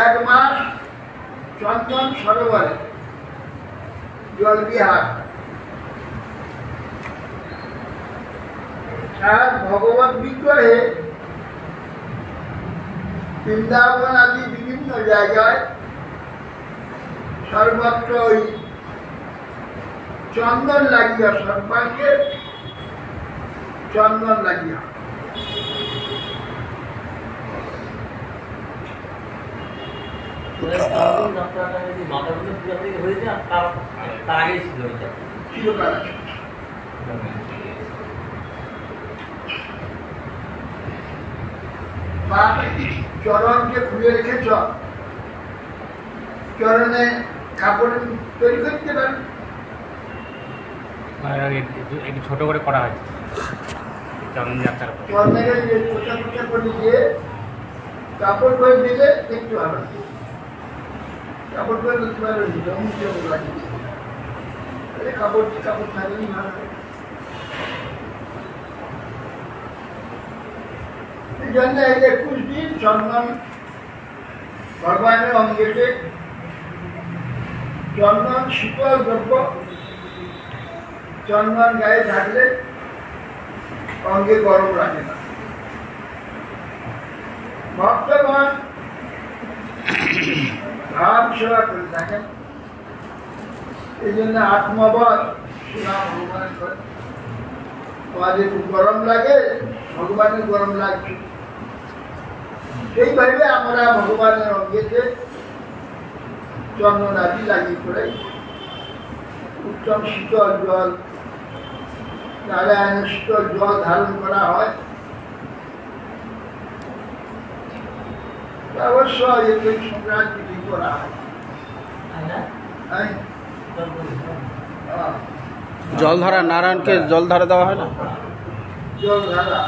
এক মাস চন্দন সরোবরে জল বিহার, আর ভগবত বিগ্রহে বৃন্দাবন আদি বিভিন্ন জায়গায় সর্বত্র ওই চন্দন লাগিয়া, সর্বাঙ্গে চন্দন লাগিয়া। চরণকে খুলে রেখেছ, চরণে কাপড় তৈরি করতে পারেন, একটু ছোট করে করা হয় চন্দন যাত্রার চরণে কোথা কোথা করে দিয়ে কাপড় করে দিলে দেখতে ভালো, কাপড় করে দিতে পারবেন, জমি জমি লাগিয়ে কাপড় কাপড় থাকলেই ভালো। এই জন্য এই 21 দিন চন্দন ভগবানের অঙ্গেতে, চন্দন শীতল দ্রব্য, চন্দন গায়ে থাকলে অঙ্গে গরম লাগে না। ভক্তগণ ভাব সেবা করে থাকেন, এই জন্য আত্মবধ সেবা ভগবান করে। তোমাদের খুব গরম লাগে, ভগবানের গরম লাগছে, সেইভাবে আমরা ভগবানের অঙ্গেতে চন্দন আদি লাগিয়ে করে উত্তম শীতল জল, নারায়ণের শীতল জল ধারণ করা হয়। অবশ্যই এই সংক্রান্তি করা হয়। জলধারা, নারায়ণকে জলধারা দেওয়া হয় না? জলধারা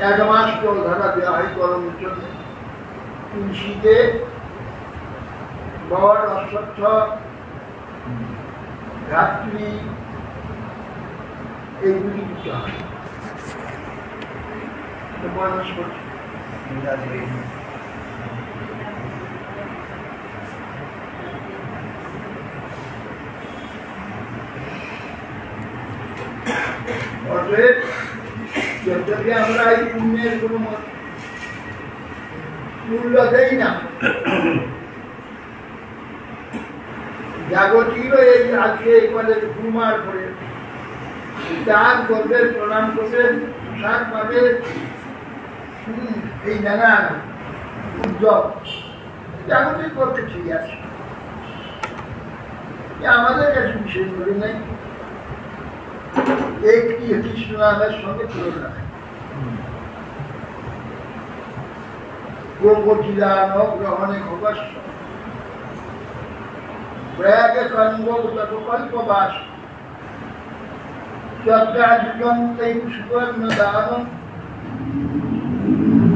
1 মাস জলধারা দেওয়া হয় গরমের জন্য। তুলসীতে বট, অশ্বত্থ, ধাত্রী এইগুলি দিতে হয়। মানুষ করছে যদি আমরা এই পুণ্যের কোনো মূল্য দেই না, জাগতিক এই আজকে এবারে ঘুমার করে দান করবে, প্রণাম করবে, প্রসাদ পাবে, এই নানান উদ্যোগ জাগতিক করতে ঠিক আছে, আমাদের কাছে বিশেষ করে নেই। একটি কৃষ্ণ নামের সঙ্গে তুলনা, গোপচিদান গ্রহণে খবস্য প্রয়াগে কঙ্গ কল্পবাস চক্রাযুগম তৈব সুবর্ণ দান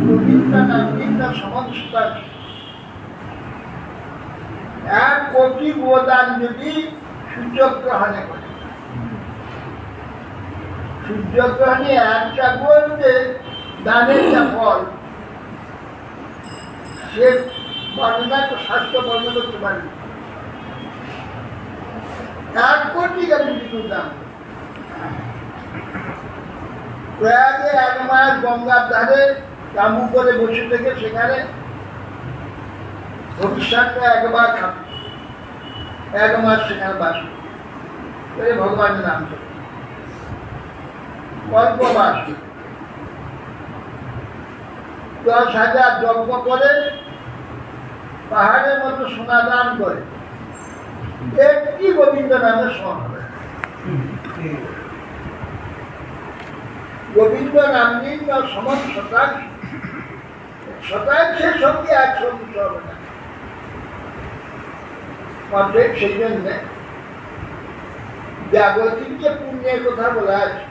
গোবিন্দা নামিন্দা সমস্তার 1 কোটি গোদান যদি সূর্যগ্রহণে করে, সূর্যগ্রহণে একটা বলতে দানের যা ফল, সে বর্ণনা তো স্বাস্থ্য বর্ণনা করতে পারবে। 1 কোটি কিন্তু দান। প্রয়াগে 1 মাস গঙ্গার ধারে তাঁবু করে বসে থেকে সেখানে ভবিষ্যৎটা একবার খাবে, 1 মাস সেখানে বাস করে ভগবানের নাম করে কল্পবাস। 10,000 যজ্ঞ করে, পাহাড়ের মতো সোনা দান করে, একটি গোবিন্দ নামে সমান হবে। গোবিন্দ নাম নিন সমান শতাংশের সঙ্গে 100 হবে না। অর্ধেক সেই জন্য জাগতিক যে পুণ্যের কথা বলা আছে,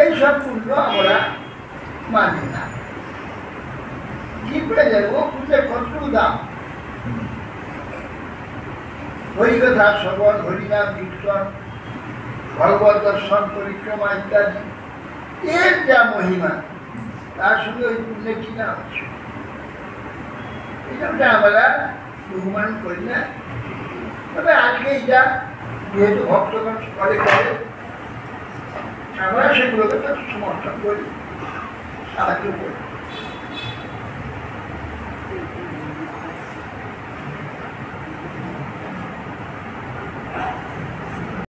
এইসব পুণ্য আমরা মানি না। কি করে যাবো? পুণ্যের কত দাম। হরিকথা শ্রবণ, হরিনাম কীর্তন, ভগবত দর্শন, পরিক্রমা ইত্যাদি, এর যা মহিমা, তার সঙ্গে ওই পুণ্যের কি নাম আছে? এইটা আমরা অনুমান করি না। তবে আজকে এটা যেহেতু ভক্তগণ করে করে আমরা সেগুলোকে তো সমর্থন করি, সাহায্য করি।